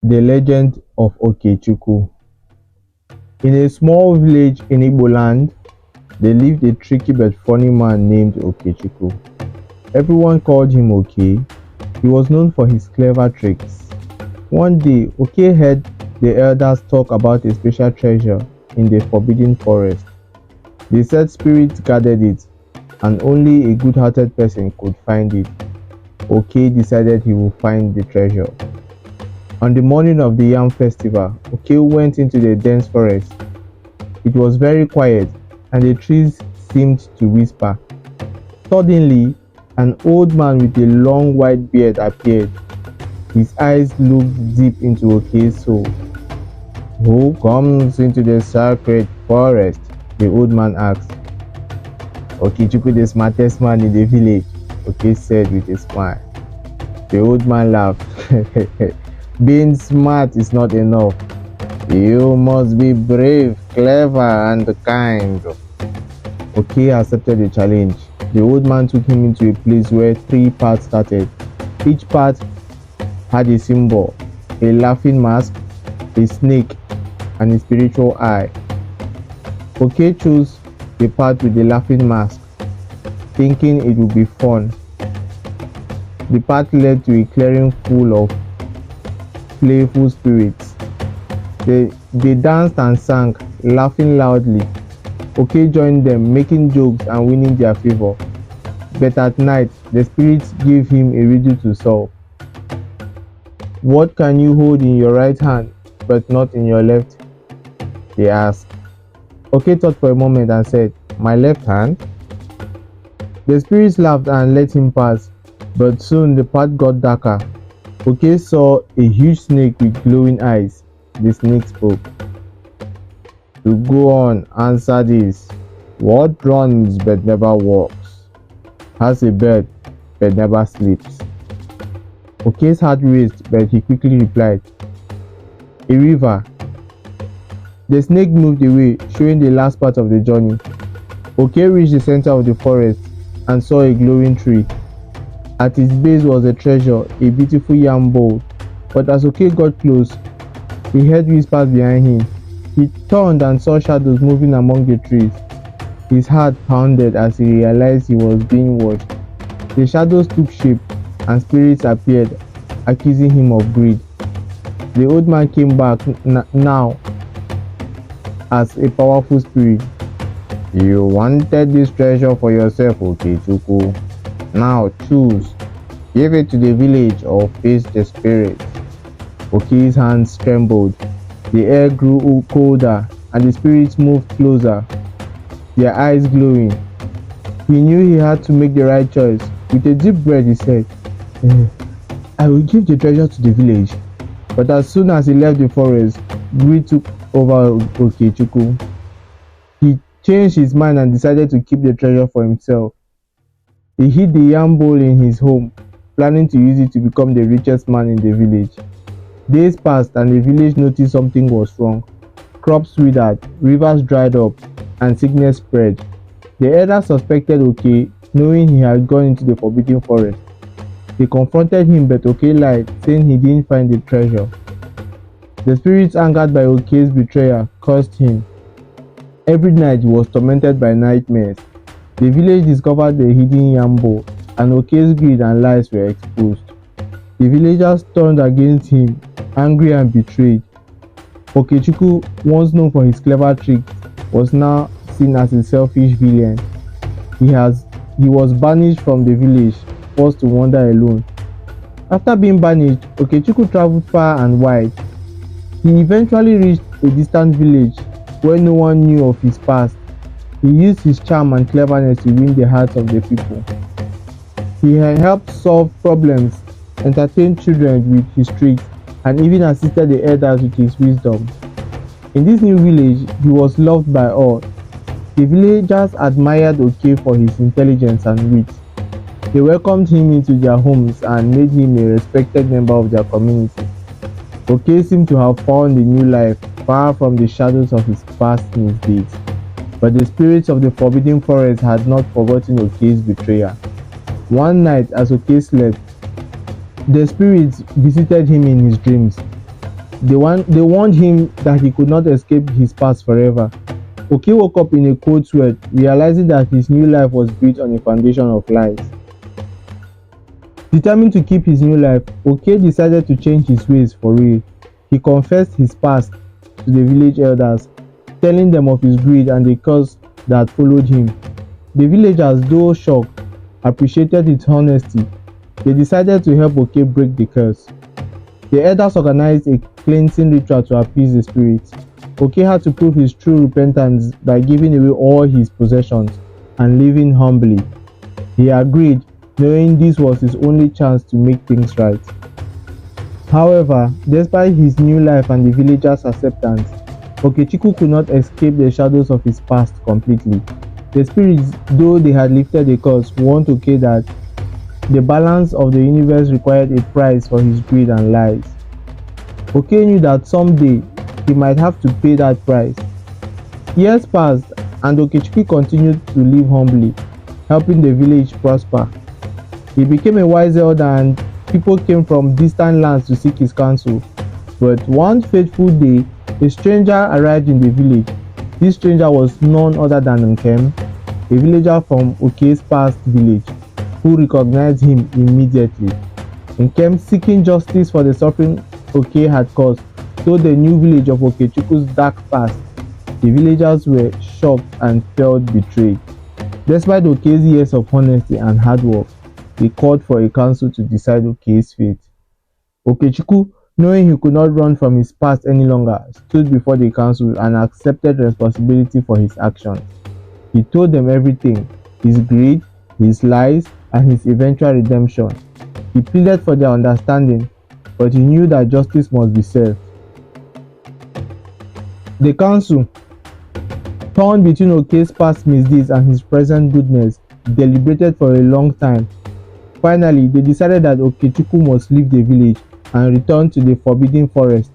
The Legend of Okechukwu. In a small village in Igbo land, there lived a tricky but funny man named Okechukwu. Everyone called him Oke. He was known for his clever tricks. One day, Oke heard the elders talk about a special treasure in the forbidden forest. They said spirits guarded it, and only a good-hearted person could find it. Oke decided he would find the treasure. On the morning of the yam festival, Oke went into the dense forest. It was very quiet, and the trees seemed to whisper. Suddenly, an old man with a long white beard appeared. His eyes looked deep into Oke's soul. "Who comes into the sacred forest?" the old man asked. "Okechukwu, the smartest man in the village," Oke said with a smile. The old man laughed. "Being smart is not enough. You must be brave, clever, and kind." Oke accepted the challenge. The old man took him into a place where three paths started. Each path had a symbol: a laughing mask, a snake, and a spiritual eye. Oke chose the path with the laughing mask, thinking it would be fun. The path led to a clearing full of playful spirits. They danced and sang, laughing loudly. Oke joined them, making jokes and winning their favor. But at night, the spirits gave him a riddle to solve. "What can you hold in your right hand, but not in your left?" they asked. Oke thought for a moment and said, "My left hand." The spirits laughed and let him pass, but soon the path got darker. Oke saw a huge snake with glowing eyes. The snake spoke. "To go on, answer this. What runs but never walks? Has a bed but never sleeps?" Oke's heart raced, but he quickly replied, "A river." The snake moved away, showing the last part of the journey. Oke reached the center of the forest and saw a glowing tree. At its base was a treasure, a beautiful yam bowl. But as Oke got close, he heard whispers behind him. He turned and saw shadows moving among the trees. His heart pounded as he realized he was being watched. The shadows took shape, and spirits appeared, accusing him of greed. The old man came back now as a powerful spirit. "You wanted this treasure for yourself, Okechukwu. Now choose. Give it to the village or face the spirits." Oke's hands trembled. The air grew colder, and the spirits moved closer, their eyes glowing. He knew he had to make the right choice. With a deep breath, he said, "I will give the treasure to the village." But as soon as he left the forest, greed took over Okechukwu. He changed his mind and decided to keep the treasure for himself. He hid the yam bowl in his home, planning to use it to become the richest man in the village. Days passed and the village noticed something was wrong. Crops withered, rivers dried up, and sickness spread. The elders suspected Oke, knowing he had gone into the forbidden forest. They confronted him, but Oke lied, saying he didn't find the treasure. The spirits, angered by Oke's betrayal, cursed him. Every night he was tormented by nightmares. The village discovered the hidden yam bowl, and Oke's greed and lies were exposed. The villagers turned against him, angry and betrayed. Okechukwu, once known for his clever tricks, was now seen as a selfish villain. He was banished from the village, forced to wander alone. After being banished, Okechukwu traveled far and wide. He eventually reached a distant village where no one knew of his past. He used his charm and cleverness to win the hearts of the people. He had helped solve problems, entertained children with his tricks, and even assisted the elders with his wisdom. In this new village, he was loved by all. The villagers admired Oke for his intelligence and wit. They welcomed him into their homes and made him a respected member of their community. Oke seemed to have found a new life, far from the shadows of his past misdeeds. But the spirits of the forbidden forest had not forgotten Oke's betrayal. One night, as Oke slept, the spirits visited him in his dreams. They warned him that he could not escape his past forever. Oke woke up in a cold sweat, realizing that his new life was built on a foundation of lies. Determined to keep his new life, Oke decided to change his ways for real. He confessed his past to the village elders, telling them of his greed and the curse that followed him. The villagers, though shocked, appreciated his honesty. They decided to help Oke break the curse. The elders organized a cleansing ritual to appease the spirits. Oke had to prove his true repentance by giving away all his possessions and living humbly. He agreed, knowing this was his only chance to make things right. However, despite his new life and the villagers' acceptance, Okechukwu could not escape the shadows of his past completely. The spirits, though they had lifted the curse, warned Oke that the balance of the universe required a price for his greed and lies. Oke knew that someday he might have to pay that price. Years passed and Okechukwu continued to live humbly, helping the village prosper. He became a wise elder and people came from distant lands to seek his counsel. But one fateful day, a stranger arrived in the village. This stranger was none other than Nkem, a villager from Oke's past village, who recognized him immediately. Nkem, seeking justice for the suffering Oke had caused, told the new village of Okechukwu's dark past. The villagers were shocked and felt betrayed. Despite Oke's years of honesty and hard work, they called for a council to decide Oke's fate. Okechukwu, knowing he could not run from his past any longer, stood before the council and accepted responsibility for his actions. He told them everything: his greed, his lies, and his eventual redemption. He pleaded for their understanding, but he knew that justice must be served. The council, torn between Oke's past misdeeds and his present goodness, deliberated for a long time. Finally, they decided that Okechukwu must leave the village and return to the forbidden forest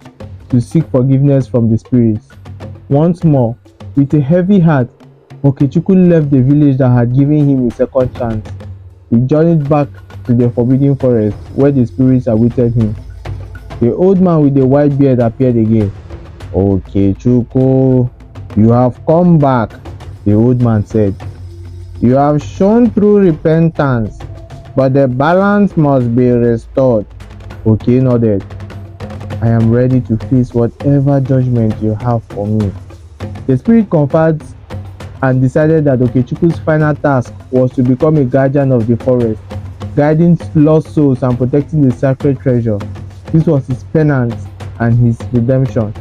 to seek forgiveness from the spirits. Once more, with a heavy heart, Okechukwu left the village that had given him a second chance. He journeyed back to the forbidden forest where the spirits awaited him. The old man with the white beard appeared again. "Okechukwu, you have come back," the old man said. "You have shown true repentance, but the balance must be restored." Oke nodded. "I am ready to face whatever judgment you have for me." The spirit conferred and decided that Okechukwu's final task was to become a guardian of the forest, guiding lost souls and protecting the sacred treasure. This was his penance and his redemption.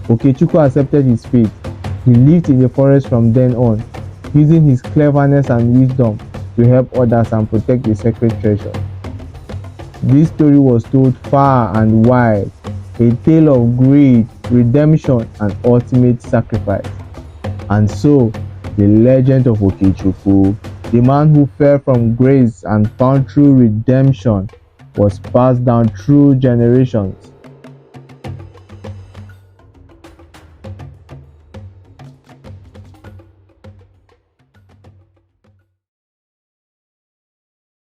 Okechukwu accepted his fate. He lived in the forest from then on, using his cleverness and wisdom to help others and protect the sacred treasure. This story was told far and wide, a tale of greed, redemption, and ultimate sacrifice. And so, the legend of Okechukwu, the man who fell from grace and found true redemption, was passed down through generations.